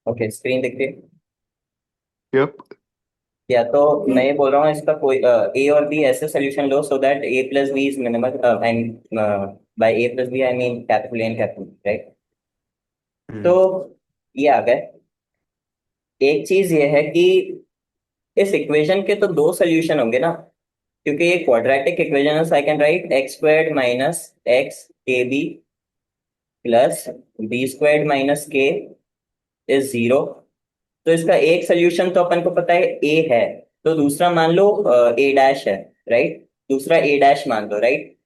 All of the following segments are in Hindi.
ओके, स्क्रीन दिख रही है। यप। या तो मैं ये बोल रहा हूँ इसका कोई ए और बी ऐसे सोल्यूशन लो so that A plus B is minimal and by A plus B I mean capital N capital, right? तो हम्म। ये आ गए। एक चीज ये है कि इस इक्वेशन के तो दो सोल्यूशन होंगे ना, क्योंकि ये क्वाड्रेटिक इक्वेशन है। So I can write x squared minus x k b plus b squared minus k is zero. तो इसका एक सोल्यूशन तो अपन को पता है ए है, तो दूसरा मान लो ए डैश है, राइट? दूसरा ए डैश मान लो, राइट?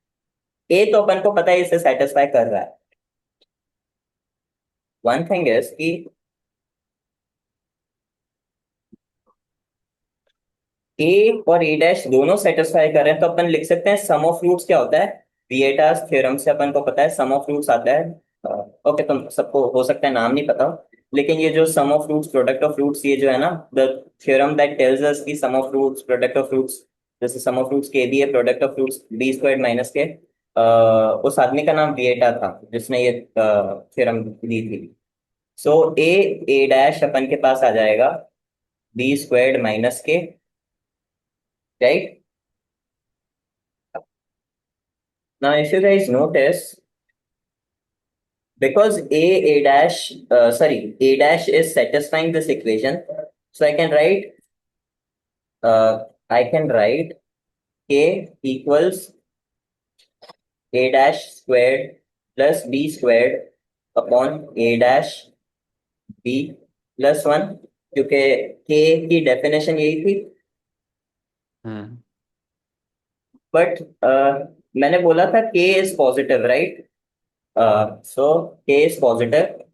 ए तो अपन को पता है इसे सेटिस्फाई कर रहा है। वन थिंग इज कि ए और ए डैश दोनों सेटिस्फाई कर रहे हैं, तो अपन लिख सकते हैं सम ऑफ रूट्स क्या होता है। विएटास थ्योरम से अपन को पता है सम ऑफ रूट्स आता है। ओके, तुम सबको हो सकता है नाम नहीं पता हो, लेकिन ये जो sum of roots product of roots ये जो है ना, the theorem that tells us की sum of roots product of roots, जैसे sum of roots k b है product of roots b squared minus k. उस आदमी का नाम विएटा था जिसने ये थ्योरम दी थी। सो ए ए डैश अपन के पास आ जाएगा बी स्क्वायर्ड माइनस के, right? Now, if you guys notice, because a dash, sorry, a dash is satisfying this equation, so I can write k equals a dash squared plus b squared upon a dash b plus one, क्योंकि k की डेफिनेशन यही थी। हम्म। बट मैंने बोला था k is positive, right? So k is positive.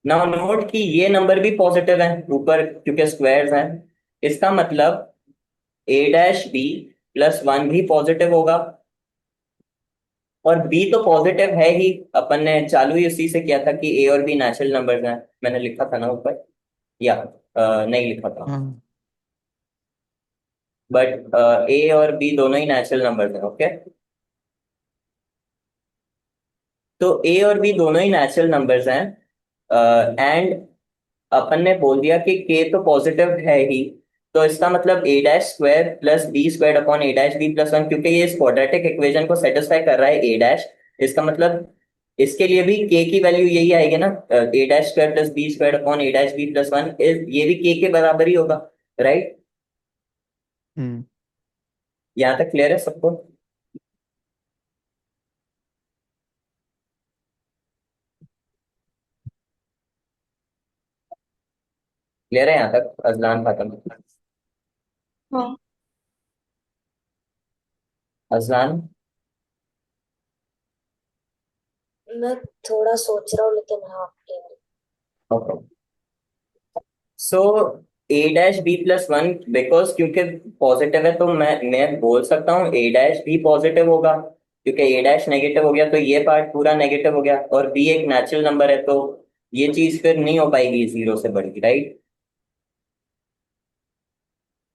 Now note कि ये नंबर भी पॉजिटिव है ऊपर, क्योंकि स्क्वायर्स हैं। इसका मतलब a dash B plus one भी पॉजिटिव होगा, और बी तो पॉजिटिव है ही। अपन ने चालू ही उसी से किया था कि ए और बी नेचुरल नंबर्स हैं। मैंने लिखा था ना ऊपर, या नहीं लिखा था? हाँ। बट ए और बी दोनों ही नेचुरल नंबर्स हैं, ओके? तो ए और बी दोनों ही नेचुरल नंबर्स हैं, एंड अपन ने बोल दिया कि के तो पॉजिटिव है ही। तो इसका मतलब a dash square plus B square upon a dash B plus one, क्योंकि ये इस क्वाड्रेटिक इक्वेशन को सेटिस्फाई कर रहा है ए डैश। इसका मतलब इसके लिए भी के की वैल्यू यही आएगी ना, a dash square plus B square upon a dash B plus one, ये भी के बराबर ही होगा, राइट? हम्म। यहाँ तक क्लियर है सबको? क्लियर है यहाँ तक, अजलान खातम? हाँ। अजलान? मैं थोड़ा सोच रहा हूँ लेकिन हाँ clear okay. So A dash B plus one, because क्योंकि पॉजिटिव है तो मैं बोल सकता हूँ ए डैश भी पॉजिटिव होगा, क्योंकि ए डैश नेगेटिव हो गया तो ये पार्ट पूरा नेगेटिव हो गया, और बी एक नेचुरल नंबर है तो ये चीज फिर नहीं हो पाएगी जीरो से बढ़, राइट?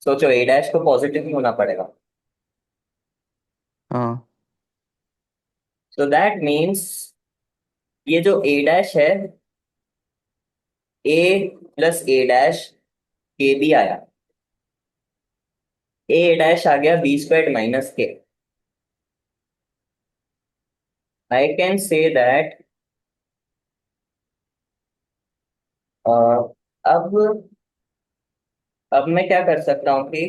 सोचो, ए डैश को पॉजिटिव ही होना पड़ेगा। हाँ। सो दैट मीन्स ये जो ए डैश है, ए प्लस ए डैश के भी आया, ए डैश आ गया बी स्क्वायर माइनस के। आई कैन से दैट अब मैं क्या कर सकता हूँ कि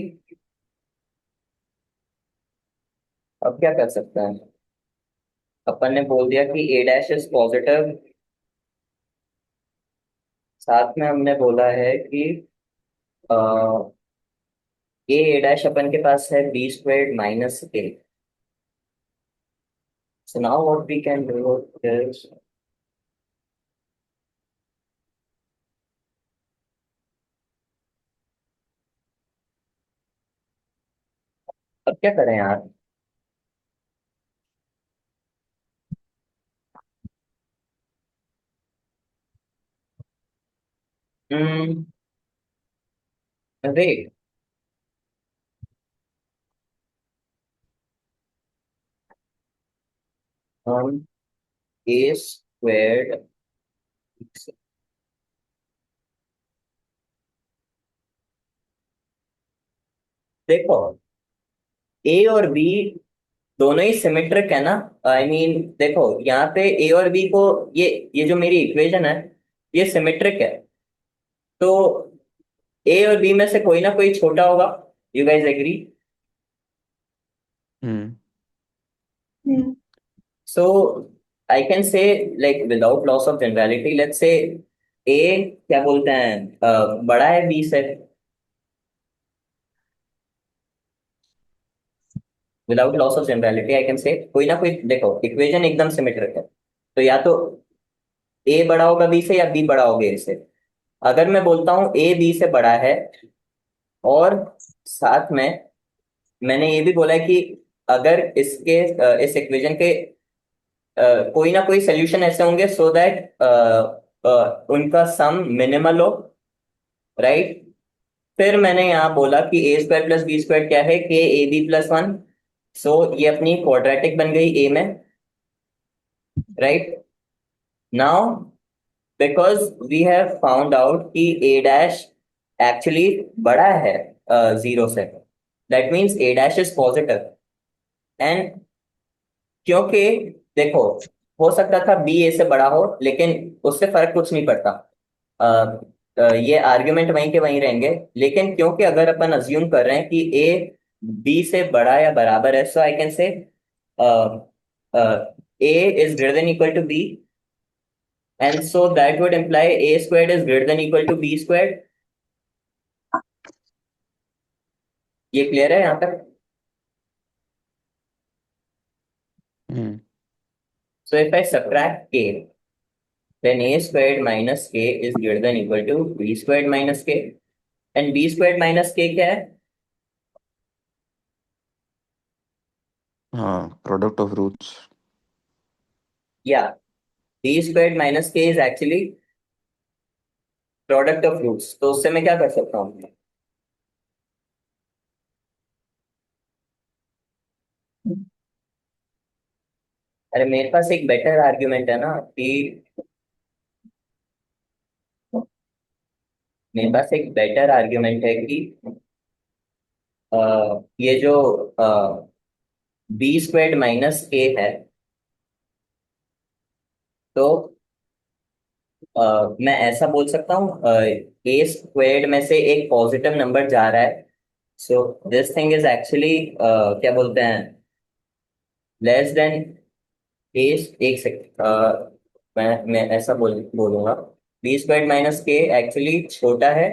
अब क्या कर सकते हैं? अपन ने बोल दिया कि ए डैश इज पॉजिटिव, साथ में हमने बोला है कि ए डैश अपन के पास है B squared minus A. So now what we can do is, अब क्या करें यार? वेट, हम ए स्क्वायर्ड देखो, ए और बी दोनों ही सिमेट्रिक है ना। आई मीन देखो, यहाँ पे ए और बी को, ये जो मेरी इक्वेशन है, ये सिमेट्रिक है। तो ए और बी में से कोई ना कोई छोटा होगा। You guys agree? Hmm so I can say, like without loss of generality, let's say a, क्या बोलते हैं, बड़ा है बी से। Without loss of generality I can say कोई ना कोई, देखो इक्वेशन एकदम सिमेट्रिक है, तो या तो ए बड़ा होगा बी से या बी बड़ा होगा ए से। अगर मैं बोलता हूँ ए बी से बड़ा है, और साथ में मैंने ये भी बोला है कि अगर इस इक्वेशन के कोई ना कोई सोल्यूशन ऐसे होंगे सो दैट उनका सम मिनिमल हो, राइट। फिर मैंने यहाँ बोला कि A square plus B square क्या है, K A B plus one. So ये अपनी क्वाड्रेटिक बन गई ए में, right. Now because we have found out कि ए डैश एक्चुअली बड़ा है जीरो से, that means A dash is positive. And क्योंकि देखो, हो सकता था बी ए से बड़ा हो, लेकिन उससे फर्क कुछ नहीं पड़ता। अ, ये आर्ग्यूमेंट वहीं के वहीं रहेंगे। लेकिन क्योंकि अगर अपन अज्यूम कर रहे हैं कि ए बी से बड़ा या बराबर है, so I can say A is greater than equal to B, and so that would imply A squared is greater than equal to B squared. ये क्लियर है यहाँ तक? Hmm so if I subtract K, then a squared minus k is greater than equal to b squared minus k, and b squared minus k क्या है? हाँ, प्रोडक्ट ऑफ रूट्स। या b squared minus k is actually product of roots. तो उससे मैं क्या कर सकता हूँ? अरे मेरे पास एक बेटर आर्ग्यूमेंट है ना कि, मेरे पास एक बेटर आर्ग्यूमेंट है कि ये जो बी स्क्वायर्ड माइनस के है, तो मैं ऐसा बोल सकता हूँ, ए स्क्वायर्ड में से एक पॉजिटिव नंबर जा रहा है, so this thing is actually क्या बोलते हैं, लेस देन ए। एक सेकंड, मैं ऐसा बोलूंगा, बी स्क्वायर्ड माइनस के एक्चुअली छोटा है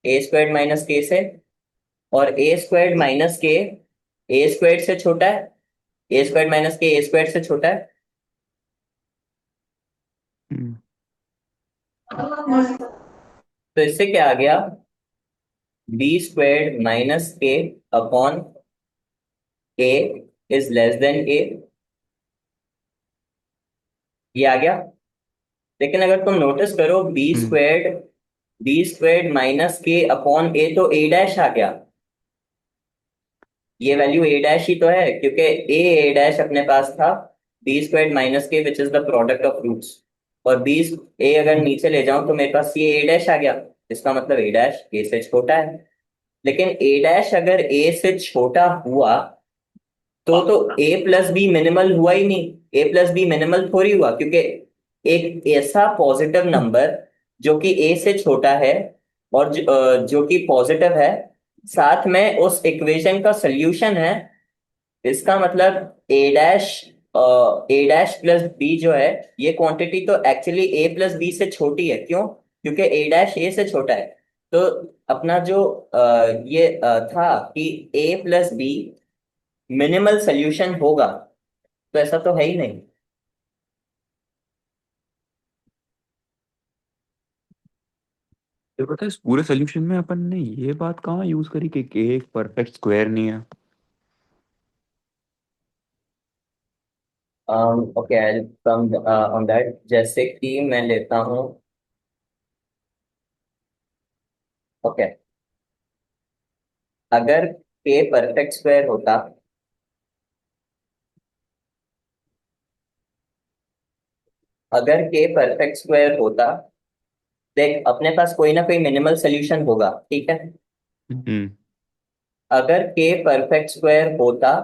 ए स्क्वायर्ड माइनस के से, और ए स्क्वायर्ड माइनस के ए स्क्वायर्ड से छोटा है, ए स्क्वायर्ड माइनस के ए स्क्वायर्ड से छोटा है। हम्म तो इससे क्या आ गया, b squared minus k upon a is less than a, ये आ गया। लेकिन अगर तुम नोटिस करो, hmm b squared minus k upon a, तो ए डैश आ गया। ये वैल्यू ए डैश ही तो है, क्योंकि ए डैश अपने पास था B squared minus K which is the product of roots. और बी ए अगर नीचे ले जाऊं तो मेरे पास ये ए डैश आ गया। इसका मतलब ए डैश ए से छोटा है। लेकिन ए डैश अगर ए से छोटा हुआ, तो ए प्लस बी मिनिमल हुआ ही नहीं। ए प्लस बी मिनिमल थोड़ी हुआ, क्योंकि एक ऐसा पॉजिटिव नंबर जो कि ए से छोटा है, और जो कि पॉजिटिव है, साथ में उस इक्वेशन का सॉल्यूशन है। इसका मतलब ए डैश प्लस बी जो है, ये क्वांटिटी तो एक्चुअली ए प्लस बी से छोटी है। क्यों? क्योंकि ए डैश ए से छोटा है। तो अपना जो ये था कि ए प्लस बी मिनिमल सोल्यूशन होगा, तो ऐसा तो है ही नहीं। ये पता है, इस पूरे सोल्यूशन में अपन ने ये बात कहाँ यूज करी कि एक परफेक्ट स्क्वायर नहीं है। Okay, I come on that. जैसे कि मैं लेता हूँ, ओके, अगर के परफेक्ट स्क्वायर होता, अगर के परफेक्ट स्क्वायर होता, देख अपने पास कोई ना कोई मिनिमल सोल्यूशन होगा, ठीक है। हम्म अगर के परफेक्ट स्क्वायर होता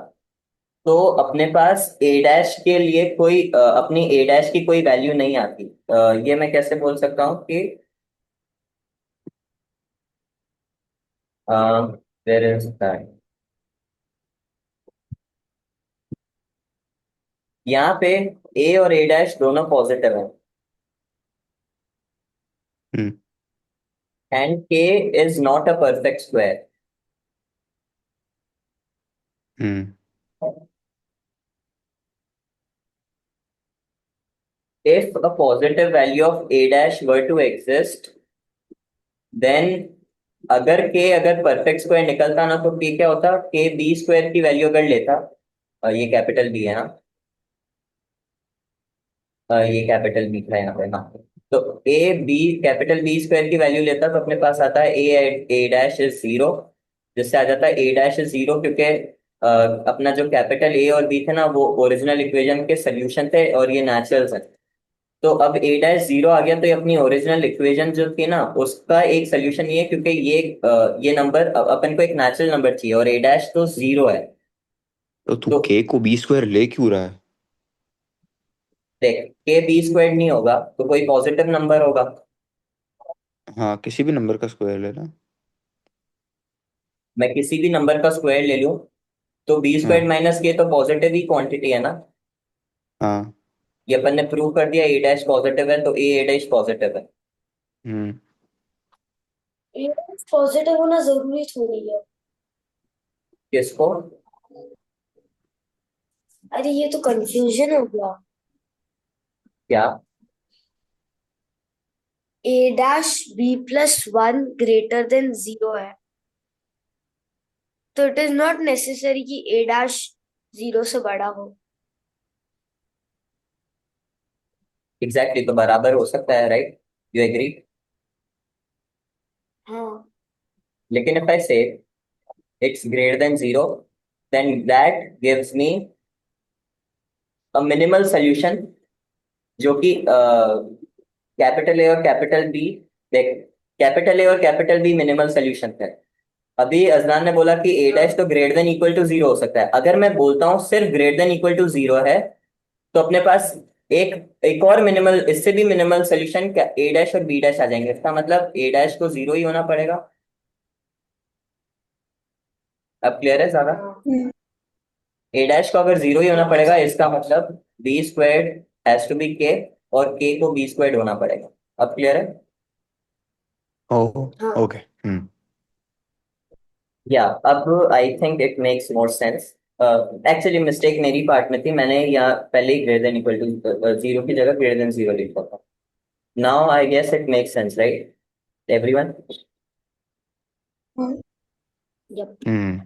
तो अपने पास ए डैश के लिए कोई अपनी ए डैश की कोई वैल्यू नहीं आती। ये मैं कैसे बोल सकता हूँ कि वेयर इज दैट, यहाँ पे ए और ए डैश दोनों पॉजिटिव है हम्म एंड के is not a perfect square. Hmm If a positive value of a dash were to exist, then अगर परफेक्ट स्क्वायर निकलता ना तो के क्या होता, के बी स्क्वायर की वैल्यू अगर लेता, ये कैपिटल बी है ना, ये कैपिटल बी था यहाँ पे ना, तो A B capital B square की वैल्यू लेता तो अपने पास आता है ए डैश इज जीरो, जिससे आ जाता है ए डैश इज जीरो, क्योंकि अपना जो कैपिटल ए और बी थे ना वो ओरिजिनल इक्वेशन के सोल्यूशन थे और ये नेचुरल है। तो अब ए डैश जीरो आ गया तो ये अपनी ओरिजिनल इक्वेशन जो थी ना उसका एक सोल्यूशन ये है, क्योंकि ये नंबर अपन को एक नेचुरल नंबर चाहिए और ए डैश तो जीरो है। तो तू तो के को बी स्क्वायर ले क्यों रहा है? देख, के बी स्क्वायर नहीं होगा तो कोई पॉजिटिव नंबर होगा। हाँ, किसी भी नंबर का स्क्वायर लेना। मैं किसी भी नंबर का स्क्वायर ले लूं तो बी स्क्वायर हाँ माइनस के तो पॉजिटिव ही क्वांटिटी है ना। हाँ। ये अपन ने प्रूव कर दिया ए डैश पॉजिटिव है तो ए डैश पॉजिटिव है। हम्म ये पॉजिटिव होना जरूरी थोड़ी है। किसको? अरे ये तो कंफ्यूजन हो गया। क्या? A dash B plus one greater than zero है, तो इट इज नॉट नेसेसरी कि ए डैश जीरो से बड़ा हो। एग्जैक्टली, तो बराबर हो सकता है, राइट? You agree? हाँ। लेकिन इफ आई से it's greater than zero, then that gives me a minimal solution जो कि कैपिटल ए और कैपिटल बी, देख, कैपिटल ए और कैपिटल बी मिनिमल सोल्यूशन है। अभी अजलान ने बोला कि ए डैश हाँ। तो greater than equal to zero हो सकता है, अगर मैं बोलता हूँ सिर्फ greater than equal to zero है तो अपने पास एक एक और मिनिमल, इससे भी मिनिमल सोल्यूशन ए डैश और बी डैश आ जाएंगे। इसका मतलब ए डैश को जीरो ही होना पड़ेगा। अब क्लियर है ज्यादा? हाँ। ए डैश को अगर जीरो ही होना हाँ। पड़ेगा इसका मतलब B squared has to be K, और के को बी स्क्वायर्ड होना पड़ेगा। अब क्लियर है? ओह हाँ। ओके। या अब I think it makes more sense. Actually mistake मेरी पार्ट में थी, मैंने यहाँ पहले ही greater than equal to zero की जगह ग्रेटर देन जीरो लिखा था। Now I guess it makes sense, right everyone? Yup. Hmm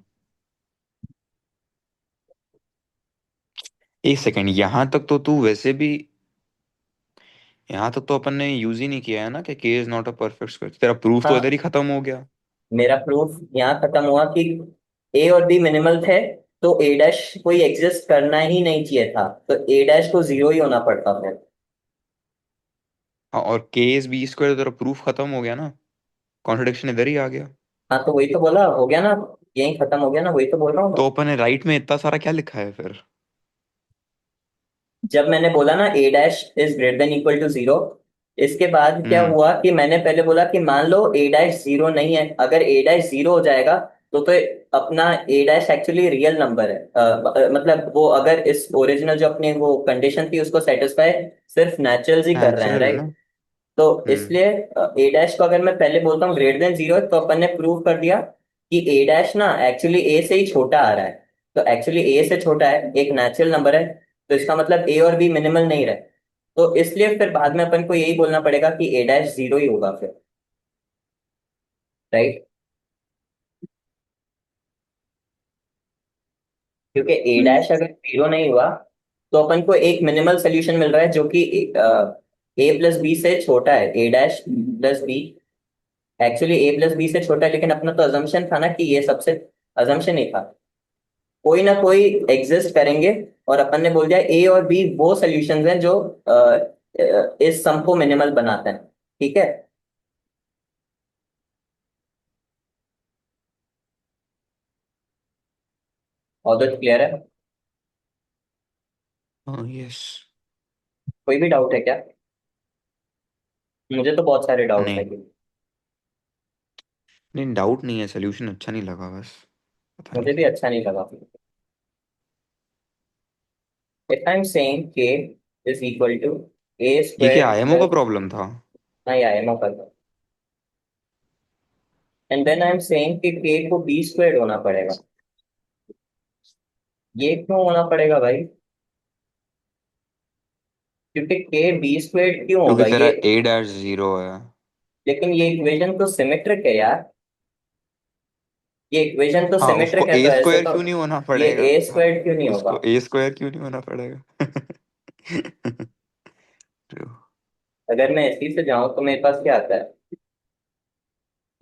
एक सेकंड, यहाँ तक तो तू वैसे भी, यहाँ तक तो अपन ने यूज ही नहीं किया है ना कि के is not a perfect square. तेरा प्रूफ तो इधर हाँ, ही खत्म हो गया। मेरा प्रूफ यहाँ खत्म हुआ कि ए और बी मिनिमल थे तो ए डैश कोई एग्जिस्ट करना ही नहीं चाहिए था, तो ए डैश को जीरो ही होना पड़ता था। हाँ, और के इज बी स्क्वायर, तेरा प्रूफ खत्म हो गया ना। कॉन्ट्रडिक्शन इधर ही आ गया। हाँ तो वही तो बोला, हो गया ना, यही खत्म हो गया ना, वही तो बोल रहा हूँ मैं। तो अपन ने राइट में इतना सारा क्या लिखा है फिर? जब मैंने बोला ना a dash is greater than equal to zero, इसके बाद क्या हम्म हुआ कि मैंने पहले बोला कि मान लो ए डैश जीरो नहीं है, अगर ए डैश जीरो हो जाएगा तो अपना ए डैश एक्चुअली रियल नंबर है। मतलब वो अगर इस ओरिजिनल जो अपनी वो कंडीशन थी उसको सेटिस्फाई सिर्फ नेचुरल्स ही कर रहे हैं, नेचुरल है ना। राइट? तो हम्म इसलिए ए डैश को अगर मैं पहले बोलता हूँ ग्रेटर देन जीरो तो अपन ने प्रूव कर दिया कि ए डैश ना एक्चुअली ए से ही छोटा आ रहा है। तो एक्चुअली ए से छोटा है, एक नेचुरल नंबर है, तो इसका मतलब ए और बी मिनिमल नहीं रहे। तो इसलिए फिर बाद में अपन को यही बोलना पड़ेगा कि ए डैश जीरो ही होगा फिर, राइट? क्योंकि ए डैश अगर जीरो नहीं हुआ तो अपन को एक मिनिमल सोल्यूशन मिल रहा है जो कि ए प्लस बी से छोटा है, a dash plus b actually a plus b से छोटा है, लेकिन अपना तो अजम्पशन था ना कि ये सबसे, अजम्पशन ही था, कोई ना कोई एग्जिस्ट करेंगे, और अपन ने बोल दिया ए और बी वो सॉल्यूशंस हैं जो इस सम को मिनिमल बनाते हैं। ठीक है? और तो क्लियर है? हाँ यस। कोई भी डाउट है क्या? मुझे तो बहुत सारे डाउट है। नहीं नहीं, डाउट नहीं है, सोल्यूशन अच्छा नहीं लगा बस, पता नहीं मुझे भी क्यों। अच्छा नहीं लगा। If I'm saying k is equal to a ये क्या square आईएमओ का plus, प्रॉब्लम था? हाँ ये आया कर दो, and then I am saying कि k को b स्क्वायर होना पड़ेगा। ये क्यों होना पड़ेगा भाई? क्योंकि k b स्क्वायर क्यों क्योंकि होगा तेरा ये? ए डैश जीरो है। लेकिन ये इक्वेशन तो सिमेट्रिक है यार। ये इक्वेशन तो हाँ, उसको सिमेट्रिक है, तो ए ऐसे स्क्वायर तो क्यों नहीं होना ये पड़ेगा? a हाँ, स्क्वायर क्यों नहीं होगा? उसको ए स्क्वायर क्यों नहीं होना पड़ेगा? True. अगर मैं इसी से जाऊं तो मेरे पास क्या आता है?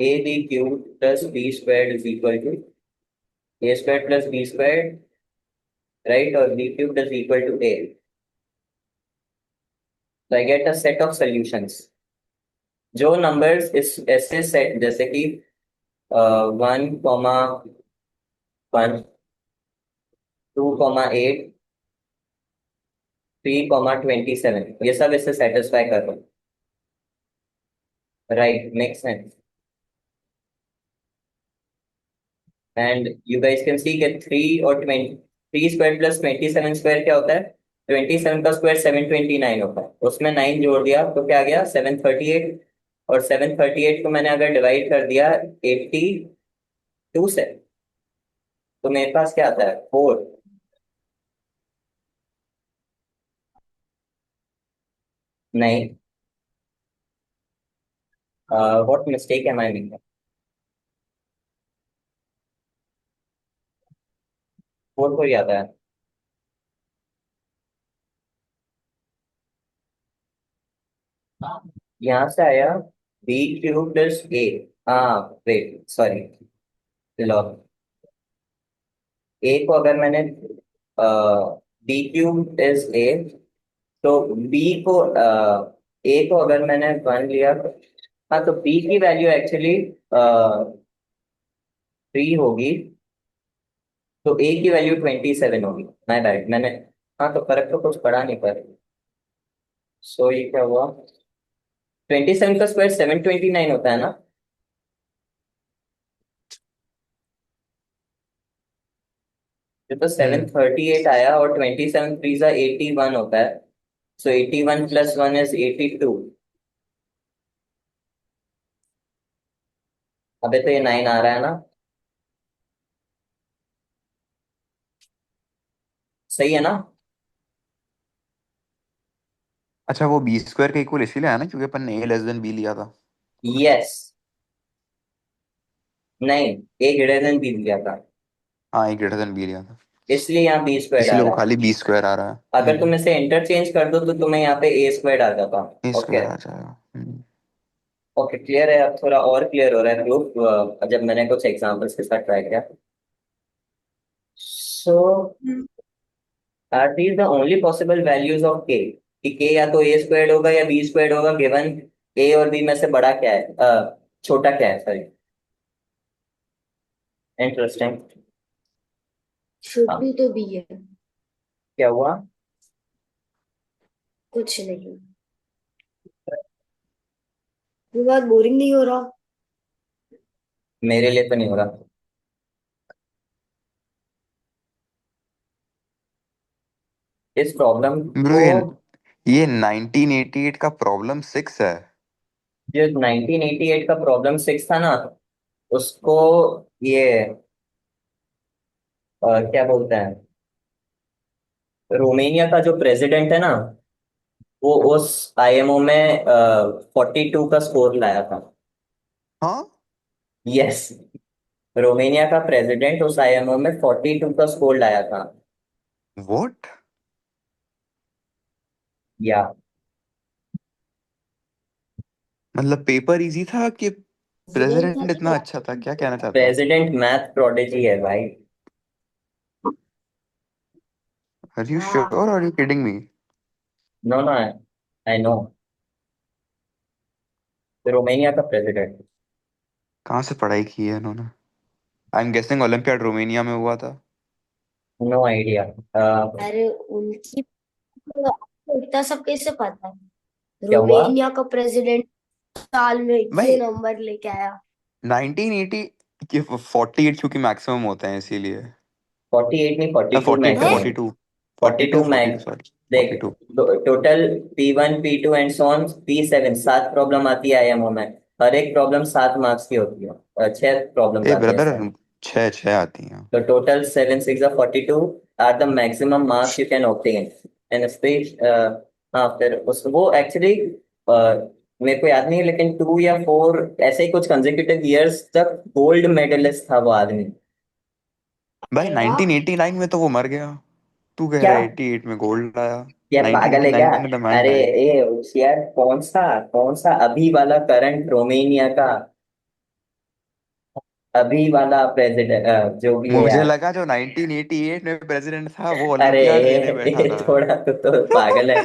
a b cube plus b square is equal to a square plus b square, right? और b cube is equal to a। So I get a set of solutions। जो नंबर्स इस ऐसे सेट, जैसे कि 1, 1, 2, 8, 3, 27, ये सब इससे सेटिस्फाई कर रहा हूँ। Right, make sense. And you guys can see कि 3 और 20, 3 स्क्वायर प्लस 27 स्क्वायर क्या होता है? 27 का स्क्वायर 729 होता है। उसमें 9 जोड़ दिया तो क्या आ गया? 738। और 738 को मैंने अगर डिवाइड कर दिया 82 से, तो मेरे पास क्या आता है? 4। नहीं, what mistake am I making? 4 को ही आता है। यहाँ से आया बी क्यूब प्लस ए। हाँ वेट, सॉरी, लॉग। ए को अगर मैंने, बी क्यूब इज ए, तो बी को, ए को अगर मैंने 1 लिया हाँ, तो बी की वैल्यू एक्चुअली 3 होगी, तो ए की वैल्यू 27 होगी। माय बैड, मैंने, हाँ तो फर्क तो कुछ पड़ा नहीं पर। सो ये क्या हुआ? 27 का स्क्वायर 729 होता है ना? ये तो सेवन हम्म। थर्टी एट आया, और 27 3 81 होता है। सो 81 + 1 इज 82। अबे तो ये 9 आ रहा है ना? सही है ना? अच्छा, वो बी स्क्वायर का इक्वल इसीलिए आया ना क्योंकि अपन ने ए लेस देन बी लिया था। यस। नहीं, ए ग्रेटर देन बी दिया था, हाँ, ए ग्रेटर देन बी लिया था, इसलिए यहाँ बी स्क्वायर आ इसलिए वो रहा है। खाली बी स्क्वायर आ रहा है। अगर तुम इसे इंटरचेंज कर दो तो तुम्हें यहाँ पे ए स्क्वायर आ जाता। ए ओके। स्क्वायर आ जाएगा। ओके, क्लियर है, अब थोड़ा और क्लियर हो रहा है प्रूफ, जब मैंने कुछ एग्जांपल्स के साथ ट्राई किया। So are these the only possible values of k? कि के या तो ए स्क्वायर्ड होगा या बी स्क्वायर्ड होगा, गिवन ए और बी में से बड़ा क्या है, छोटा क्या है, सॉरी। इंटरेस्टिंग। शुड हाँ, भी तो बी है। क्या हुआ? कुछ नहीं। ये बात बोरिंग नहीं हो रहा? मेरे लिए तो नहीं हो रहा। इस प्रॉब्लम ब्रो, को, ये 1988 का प्रॉब्लम 6 है। जो 1988 का प्रॉब्लम 6 था ना, उसको ये, क्या बोलते हैं, रोमानिया का जो प्रेसिडेंट है ना, वो उस आईएमओ में 42 का स्कोर लाया था। हाँ। यस, रोमानिया का प्रेसिडेंट उस आईएमओ में 42 का स्कोर लाया था। व्हाट? या मतलब पेपर इजी था कि प्रेसिडेंट था प्रेसिडेंट तो इतना अच्छा था, क्या कहना चाहते हो? प्रेसिडेंट मैथ प्रोडिजी है भाई। Are you sure, are you kidding me? No no, I know. Romania का प्रेसिडेंट। कहाँ से पढ़ाई की है इन्होंने? I am guessing Olympiad Romania में हुआ था। No idea. अरे उनकी आपको इतना सब कैसे पता है? क्या हुआ? रोमेनिया का प्रेसिडेंट साल में ये भाई नंबर लेके आया। 1980 के 48 क्योंकि मैक्सिमम होते हैं इसीलिए। 48 नहीं, 42 फोर्टी है। मैक्सिमम। 42 42 42 मैक्स। सॉरी देख, 42। Total P1 P2 and so on P7 7 problem आती है आईएमओ में। हर एक प्रॉब्लम 7 मार्क्स की होती है, 6 प्रॉब्लम्स ए आती है ब्रदर, सर। छः छः आती हैं। तो total 7 6 42 are the maximum marks you can obtain and space. हाँ, फिर उस वो एक्चुअली मेरे को याद नहीं है, लेकिन 2 या 4 ऐसे ही कुछ कंसेक्यूटिव ईयर्स तक गोल्ड मेडलिस्ट था वो आदमी। भाई अरे वाह। 1989 में तो वो मर गया। तू कह क्या? रहा है 88 में गोल्ड लाया। क्या पागल है क्या? 1989 में द मैन अरे डाइड। ए होशियार, कौन सा अभी वाला करंट रोमेनिया का अभी वाला प्रेसिडेंट जो भी है मुझे यार। लगा जो 1988 में प्रेसिडेंट था वो अरे ओलंपियाड लेने बैठा ये था। थोड़ा तो पागल है।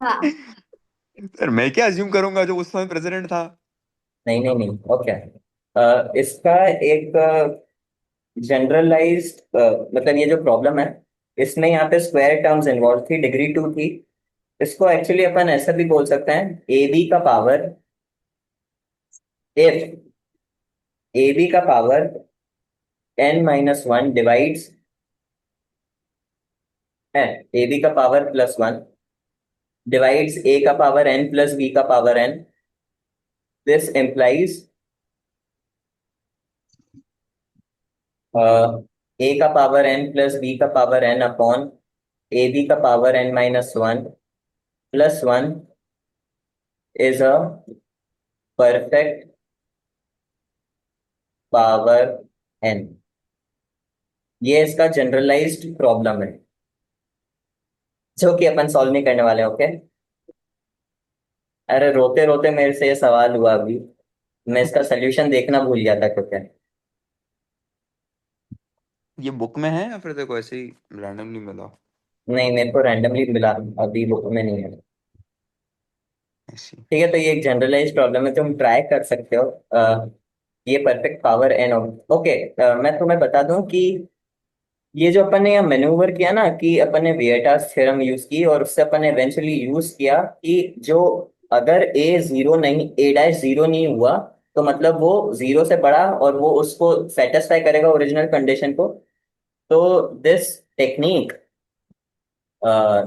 हाँ। सर मैं क्या अज्यूम करूंगा जो उस समय प्रेसिडेंट था। नहीं नहीं नहीं, ओके। इसका एक जनरलाइज्ड, मतलब ये जो प्रॉब्लम है, इसमें यहाँ पे स्क्वायर टर्म्स इन्वॉल्व थी, डिग्री 2 थी। इसको एक्चुअली अपन ऐसा भी बोल सकते हैं, ए बी का पावर, इफ ए बी का पावर n-1 डिवाइड्स है ए बी का पावर +1 डिवाइड्स ए का पावर n प्लस बी का power n। This implies A का पावर n प्लस बी का power n upon A B का power n-1 +1 is a perfect power n। ये इसका जनरलाइज्ड प्रॉब्लम है जो कि अपन सॉल्व नहीं करने वाले, ओके। अरे रोते रोते मेरे से ये सवाल हुआ अभी, मैं इसका सोल्यूशन देखना भूल गया था क्योंकि ये बुक में है या फिर देखो ऐसे ही रैंडमली मिला? नहीं, मेरे को रैंडमली मिला, अभी बुक में नहीं है। ऐसी। ठीक है, तो ये एक जनरलाइज प्रॉब्लम है, तुम ट्राई कर सकते हो। ये परफेक्ट पावर एन, ओके। मैं तुम्हें बता दूं कि ये जो अपन ने यहाँ मैन्यूवर किया ना, कि अपन ने विएटास थ्योरम यूज की और उससे अपन ने इवेंचुअली यूज किया कि जो अगर ए जीरो नहीं, ए डैश जीरो नहीं हुआ, तो मतलब वो जीरो से बड़ा और वो उसको सेटिस्फाई करेगा ओरिजिनल कंडीशन को। तो this technique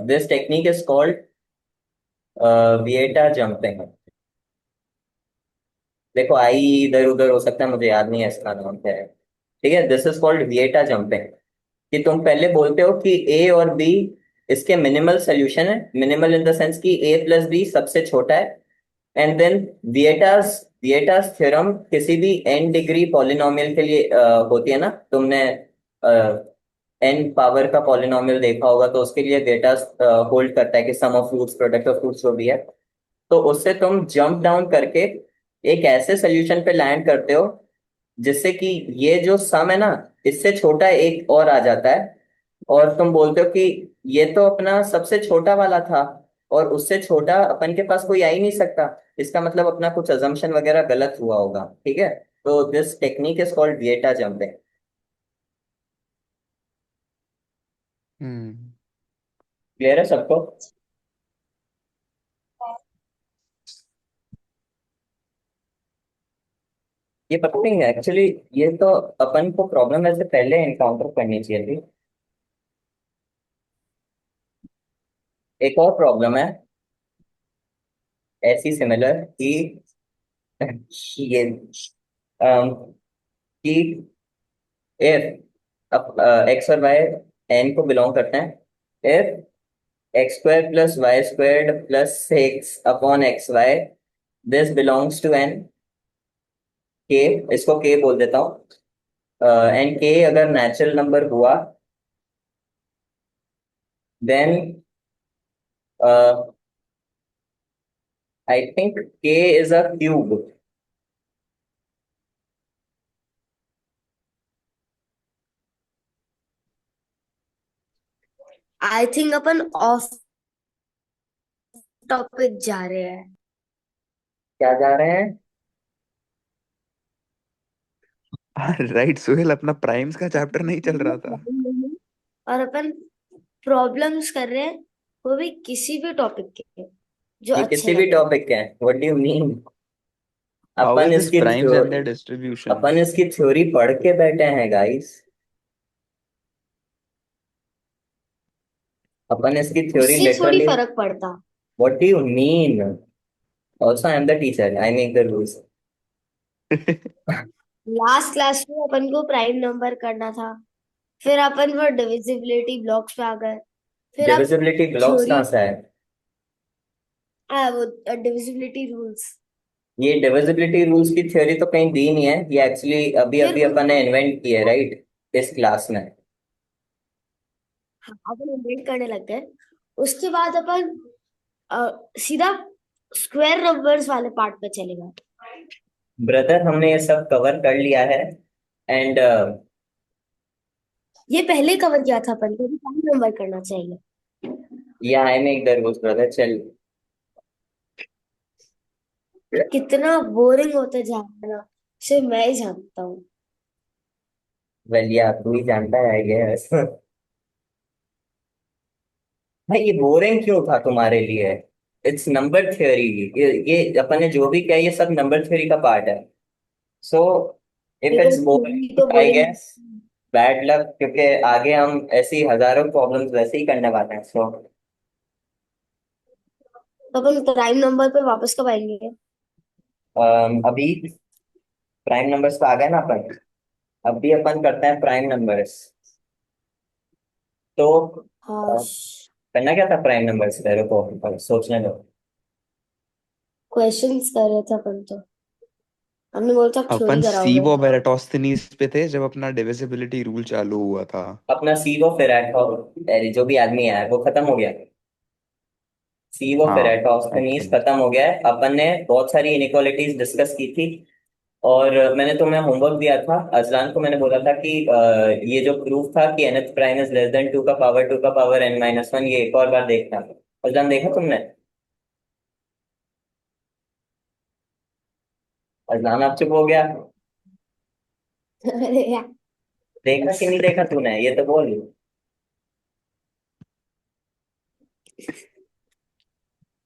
this technique is called Vieta jumping. देखो आई इधर उधर हो सकता है, मुझे याद नहीं है इसका नाम क्या है। ठीक है, this is called Vieta jumping. कि तुम पहले बोलते हो कि ए और बी इसके मिनिमल सोल्यूशन है, मिनिमल इन द सेंस कि ए प्लस बी सबसे छोटा है। एंड देन विएटास विएटास थ्योरम किसी भी n डिग्री पॉलिनोमियल के लिए होती है ना, तुमने n पावर का पॉलिनोमियल देखा होगा, तो उसके लिए विएटास होल्ड करता है कि sum of roots, product of roots जो भी है। तो उससे तुम जंप डाउन करके एक ऐसे सोल्यूशन पे लैंड करते हो जिससे कि ये जो सम है ना, इससे छोटा एक और आ जाता है। और तुम बोलते हो कि ये तो अपना सबसे छोटा वाला था और उससे छोटा अपन के पास कोई आ ही नहीं सकता, इसका मतलब अपना कुछ अजम्पशन वगैरह गलत हुआ होगा। ठीक है, तो this technique is called Vieta jumping. Hmm. Clear है सबको? ये पता नहीं है एक्चुअली, ये तो अपन को प्रॉब्लम ऐसे पहले एनकाउंटर करनी चाहिए थी। एक और प्रॉब्लम है ऐसी सिमिलर कि ये कि इफ एक्स और वाई एन को बिलोंग करते हैं, if x2 + y2 + 6 upon xy this belongs to N, K, इसको के बोल देता हूँ। एंड के अगर नेचुरल नंबर हुआ, then I think K is a cube. I think अपन ऑफ टॉपिक जा रहे हैं। क्या जा रहे हैं? राइट सुहेल, अपना प्राइम्स का चैप्टर नहीं चल रहा था? और अपन प्रॉब्लम्स कर रहे हैं, वो भी किसी भी टॉपिक के जो ये अच्छे किसी भी लग रहे हैं। टॉपिक के हैं, what do you mean? How is अपन दिस इसकी primes and theory their distribution? अपन इसकी थ्योरी पढ़ के बैठे हैं गाइस। अपन इसकी थ्योरी उससे थोड़ी लिटरली। फर्क पड़ता। What do you mean? Also I am the teacher, I make the rules. Last class में अपन को प्राइम नंबर करना था, फिर अपन वो डिविजिबिलिटी ब्लॉक्स पे आ गए, फिर आप डिविजिबिलिटी ब्लॉक्स थ्योरी, कहाँ से है? वो डिविजिबिलिटी रूल्स, ये डिविजिबिलिटी रूल्स की थ्योरी तो कहीं दी नहीं है, ये एक्चुअली अभी फिर अभी अपन ने इन्वेंट की है, राइट? इस क्लास में। अपन इन्वेंट करने लग गए। उसके बाद अपन सीधा स्क्वायर नंबर्स वाले पार्ट पे चले गए। ब्रदर, हमने ये सब कवर कर लिया है। एंड ये पहले कवर किया था अपन को, भी प्राइम नंबर करना चाहिए। ये I make the rules brother, चल। कितना बोरिंग होते जा रहा है ना, सिर्फ मैं ही जानता हूँ। वेल या तू ही जानता है आई गेस। भाई ये बोरिंग क्यों था तुम्हारे लिए? It's number theory. ये अपन ने जो भी किया ये सब नंबर थ्योरी का पार्ट है। सो इफ मेरे को इट्स थ्योरी तो boring I boring. Guess bad luck, क्योंकि आगे हम ऐसी हजारों प्रॉब्लम्स वैसे ही करने वाले हैं। सो तो अपन प्राइम नंबर पे वापस कब आएंगे? अभी प्राइम नंबर्स पे आ गए ना अपन। अभी अपन करते हैं प्राइम नंबर्स। तो हाँ, करना क्या था प्राइम नंबर्स, तेरे को सोचने दो। क्वेश्चंस कर रहे थे अपन तो, हमने बोला था अपन थ्योरी कराओगे। सीवो एराटोस्थेनीज पे थे जब अपना डिविजिबिलिटी रूल चालू हुआ था। अपना सीवो फेरेट जो भी आदमी है वो खत्म हो गया। सीवो हाँ, फेरेटोस्थनीज एक्चुअली खत्म हो गया है। अपन ने बहुत सारी इनइक्वालिटीज डिस्कस की थी। और मैंने तुम्हें होमवर्क दिया था, अजलान को मैंने बोला था कि ये जो प्रूफ था कि nth prime is less than two का पावर n-1, ये एक और बार देखना। अजलान देखा तुमने? अजलान आप चुप हो गया। अरे यार, देखा कि नहीं देखा तूने, ये तो बोल।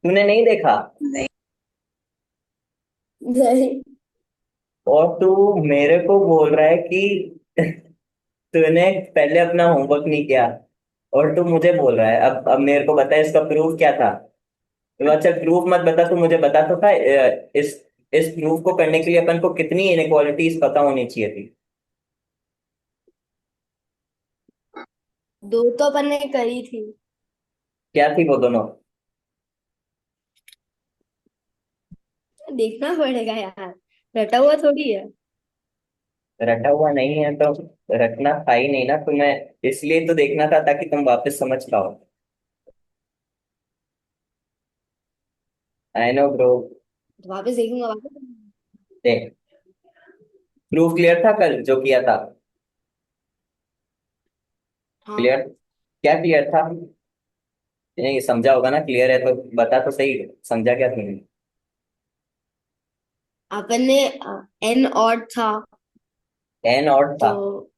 तूने नहीं देखा? नहीं नहीं। और तू मेरे को बोल रहा है कि तूने पहले अपना होमवर्क नहीं किया। और तू मुझे बोल रहा है अब मेरे को बता इसका प्रूफ क्या था। तो अच्छा प्रूफ मत बता, तू मुझे बता तो था इस प्रूफ को करने के लिए अपन को कितनी इनइक्वालिटीज पता होनी चाहिए थी। दो तो अपन ने करी थी। क्या थी वो दोनों? देखना पड़ेगा यार, रटा हुआ थोड़ी है। रटा हुआ नहीं है तो रखना था ही नहीं ना तुम्हें, इसलिए तो देखना था ताकि तुम वापस समझ पाओ। I know bro. तो वापस देखूंगा वापस। देख, प्रूफ क्लियर था कल जो किया था? हाँ, क्लियर? क्या क्लियर था? नहीं समझा होगा ना, क्लियर है तो बता तो सही, समझा क्या तुमने? अपन ने एन ऑड था एन ऑड था? तो।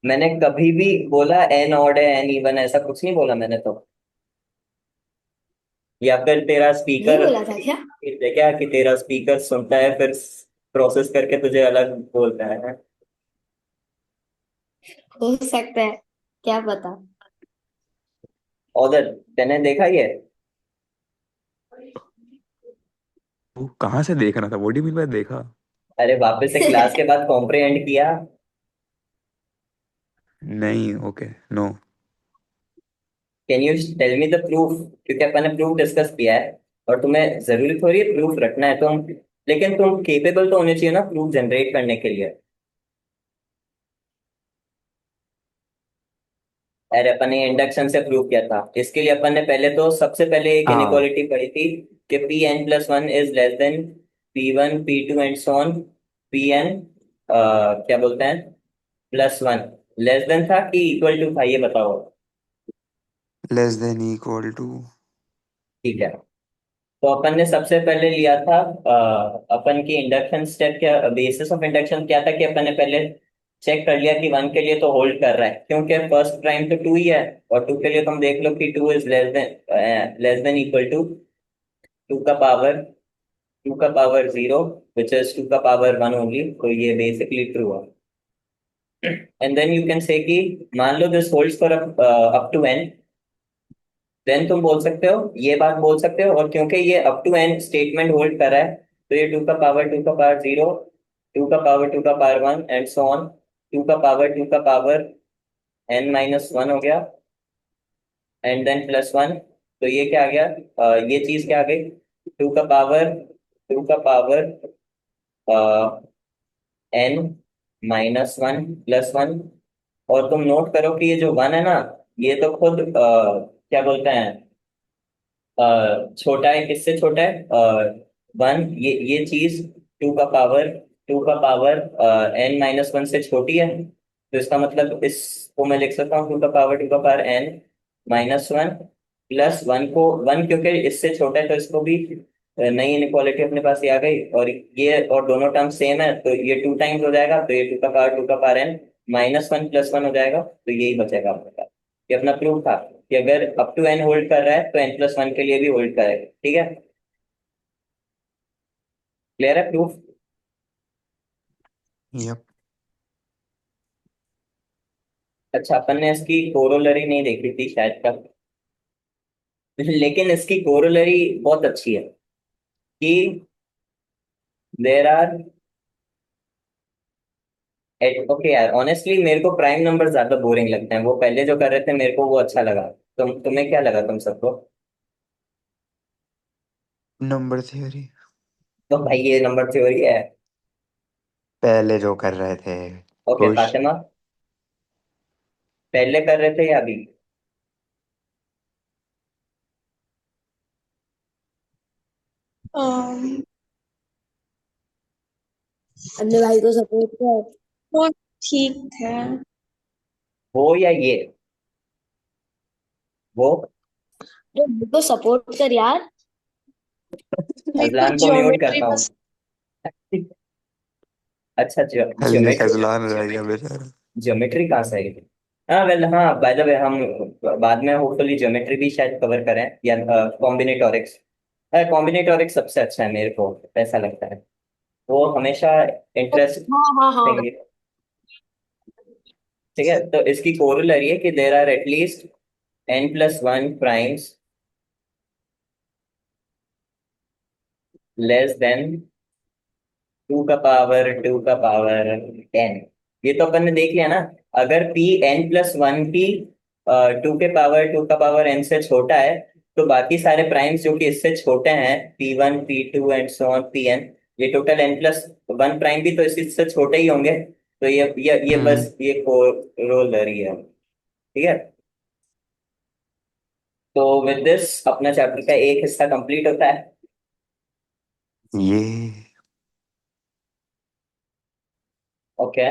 मैंने कभी भी बोला एन ऑड है एन इवन, ऐसा कुछ नहीं बोला मैंने तो। या फिर तेरा नहीं स्पीकर बोला था क्या? क्या कि तेरा स्पीकर सुनता है फिर प्रोसेस करके तुझे अलग बोलता है? हो सकता है, क्या पता। उधर मैंने देखा ये। वो कहाँ से देख रहा था? What do you mean by देखा? अरे वापस से क्लास के बाद कॉम्प्रिहेंड किया। नहीं, okay, no. Can you tell me the proof? क्योंकि अपन ने प्रूफ डिस्कस किया है और तुम्हें जरूरी थोड़ी है प्रूफ रखना है तुम, लेकिन तुम केपेबल तो होने चाहिए ना प्रूफ जनरेट करने के लिए। अरे अपन ने इंडक्शन से प्रूव किया था, इसके लिए अपन ने पहले तो सबसे पहले एक हाँ, इनइक्वालिटी पढ़ी थी कि Pn+1 is less then P1 P2 and so on. Pn क्या बोलते हैं, +1 लेस देन था कि इक्वल टू था, ये बताओ। Less than equal to. ठीक है। तो अपन ने सबसे पहले लिया था अपन की इंडक्शन स्टेप, क्या बेसिस ऑफ इंडक्शन क्या था कि अपन ने पहले चेक कर लिया कि वन के लिए तो होल्ड कर रहा है, क्योंकि फर्स्ट प्राइम तो टू ही है, और टू के लिए तुम देख लो कि two is less than equal to two का पावर, टू का power zero, which is two का पावर वन ओनली, तो ये बेसिकली ट्रू है। And then you can say कि मान लो this holds for up to n, then तुम बोल सकते हो, ये बात बोल सकते हो, और क्योंकि ये up to N statement hold कर रहा है, तो ये टू का पावर जीरो, टू का power one and so on, two का पावर एन माइनस वन हो गया, एंड देन प्लस वन। तो ये क्या आ गया, ये चीज क्या आ गई, टू का power N minus one plus one. और तुम नोट करो कि ये जो वन है ना, ये तो खुद क्या बोलते हैं, छोटा है, किससे छोटा है, वन, ये चीज टू का पावर एन माइनस वन से छोटी है, तो इसका मतलब इसको मैं लिख सकता हूँ टू का power N minus one plus one को, वन क्योंकि इससे छोटा है तो इसको भी नई इनइक्वालिटी अपने पास ये आ गई, और ये और दोनों टर्म सेम है, तो ये टू टाइम्स हो जाएगा, तो ये टू का power N minus one plus one हो जाएगा, तो यही बचेगा अपने पास। ये अपना प्रूफ था कि अगर अप टू एन होल्ड कर रहा है तो एन प्लस वन के लिए भी होल्ड करेगा, ठीक है, क्लियर है प्रूफ। यप। अच्छा, अपन ने इसकी कोरोलरी नहीं देखी थी शायद का, लेकिन इसकी कोरोलरी बहुत अच्छी है कि देर आर, ओके यार, ऑनेस्टली मेरे को प्राइम नंबर ज्यादा बोरिंग लगते हैं, वो पहले जो कर रहे थे मेरे को वो अच्छा लगा। तुम्हें क्या लगा तुम सबको? Number theory. तो भाई ये नंबर थ्योरी है। पहले जो कर रहे थे। ओके खुश। फातिमा, पहले कर रहे थे या अभी? अम, अन्य भाई को सपोर्ट कर। वो ठीक है। वो या ये, वो अरे भाई को सपोर्ट कर यार। मेरे को अजलान को म्यूट ज्योमेट्री करता हूँ। बस। अच्छा, हल्के ज्योमेट्री, खजलान रह गया बेचारा। ज्योमेट्री कहाँ से आई? हाँ वेल, हाँ बाय द वे, हम बाद में होपफुली ज्योमेट्री भी शायद कवर करें, या कॉम्बिनेटोरिक्स। कॉम्बिनेटोरिक्स सबसे अच्छा है मेरे को ऐसा लगता है, वो हमेशा हाँ हाँ हाँ। इंटरेस्टिंग। ठीक है, तो इसकी कोरोलरी है कि there are at least n plus one primes less than two का पावर टेन। ये तो अपन ने देख लिया ना, अगर पी एन प्लस वन की टू का पावर एन से छोटा है, तो बाकी सारे प्राइम्स जो कि इससे छोटे हैं, p one p two and so on p n, ये total n plus one prime भी तो इससे छोटे ही होंगे, तो ये हम्म। बस ये कोरोलरी है, ठीक है। तो विद दिस अपना चैप्टर का एक हिस्सा कंप्लीट होता है। ये ओके,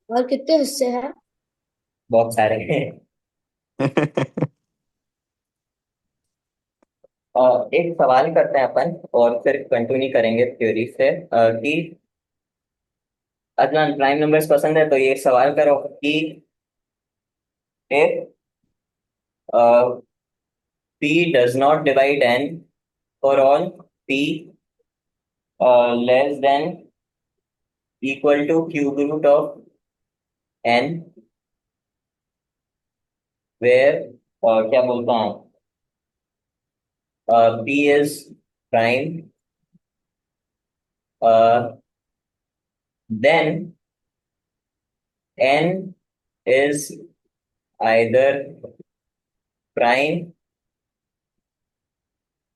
और कितने हिस्से हैं? बहुत सारे हैं। एक सवाल करते हैं अपन, और फिर कंटिन्यू करेंगे थ्योरी से, कि अदनान प्राइम नंबर्स पसंद है, तो ये एक सवाल करो कि if p does not divide n for all p less than equal to cube root of n, where क्या बोलता हूँ, p is prime, then n is either prime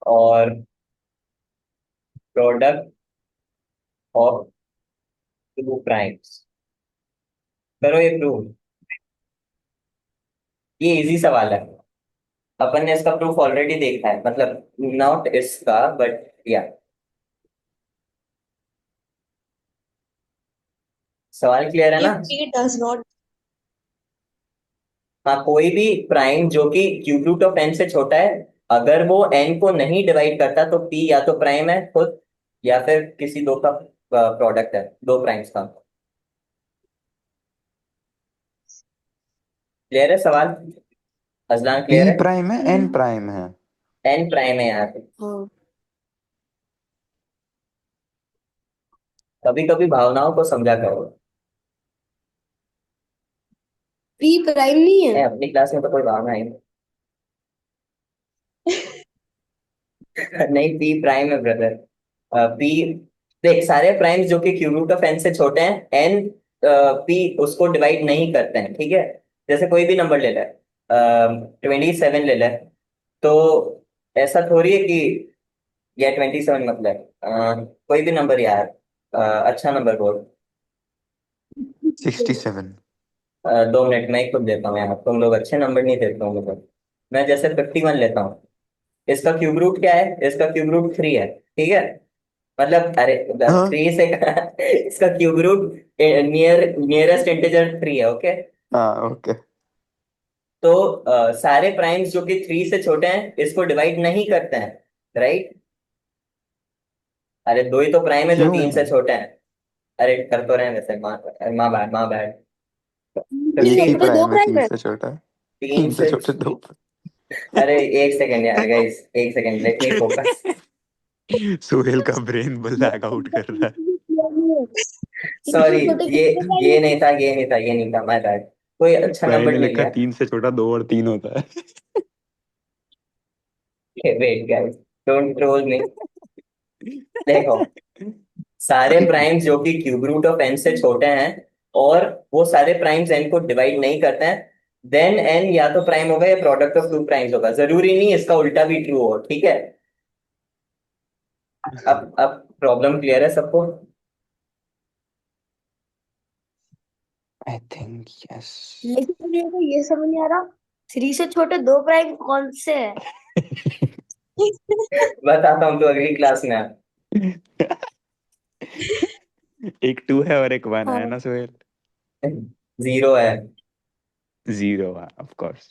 or product of two primes। करो ये प्रूव, ये इजी सवाल है, अपन ने इसका प्रूफ ऑलरेडी देखा है, मतलब नॉट इसका बट या। सवाल क्लियर है ना? If P does not, हाँ, कोई भी प्राइम जो कि क्यूब रूट ऑफ एन से छोटा है, अगर वो n को नहीं डिवाइड करता तो p या तो प्राइम है खुद, या फिर किसी दो का प्रोडक्ट है, दो प्राइम्स का। क्लियर है सवाल? अजलान पी क्लियर है? प्राइम है, एन प्राइम है। n प्राइम है यहाँ पे। हाँ कभी कभी भावनाओं को समझा करो। पी प्राइम नहीं है। अपनी क्लास में तो कोई भावना है नहीं, p प्राइम है ब्रदर। p, देख सारे प्राइम्स जो कि क्यूब रूट ऑफ n से छोटे हैं, n p उसको डिवाइड नहीं करते हैं, ठीक है। जैसे कोई भी नंबर ले ले, 27 ले ले, तो ऐसा थोड़ी है कि, या 27 मतलब कोई भी नंबर यार, अच्छा नंबर बोल। 67। 2 मिनट में ही खुद देता हूँ यार, तुम लोग अच्छे नंबर नहीं देते हो मुझे। मैं जैसे 51 लेता हूँ, इसका क्यूब रूट क्या है? इसका क्यूब रूट 3 है, ठीक है। मतलब अरे, हाँ 3 से इसका क्यूब रूट नियरेस्ट इंटीजर 3 है, ओके। हाँ ओके। तो सारे प्राइम्स जो कि 3 से छोटे हैं इसको डिवाइड नहीं करते हैं, राइट। अरे दो ही तो प्राइम है जो क्यों? 3 से छोटे हैं। अरे कर तो रहे हैं वैसे, माँ बैड, माँ बैड। तीन से एक ही 50, छोटे दो प्राइम है, प्राइम तीन है। से छोटा है। 3 तीन से से, छोटे दो। अरे एक सेकंड यार गाइस, एक second, let me focus. Sohail का ब्रेन ब्लैक आउट कर रहा है। तीन सॉरी, से छोटे ये कितने प्राइम ये है? नहीं था, ये नहीं था, ये नहीं था, माय बैड। कोई अच्छा भाई नंबर ने मिल लिखा गया। 3 से छोटा 2 और 3 होता है। Wait guys, don't troll me. देखो, सारे प्राइम्स जो कि क्यूब रूट ऑफ n से छोटे हैं, और वो सारे प्राइम्स n को डिवाइड नहीं करते हैं, देन n या तो प्राइम होगा या प्रोडक्ट ऑफ टू प्राइम्स होगा। जरूरी नहीं इसका उल्टा भी ट्रू हो, ठीक है। अब प्रॉब्लम क्लियर है सबको? I think yes. लेकिन मुझे तो ये समझ नहीं आ रहा, थ्री से छोटे दो प्राइम कौन से है? बताता हूँ तो अगली क्लास में। एक 2 है और एक 1 है हाँ ना सोहेल? 0 है। 0 है ऑफ कोर्स।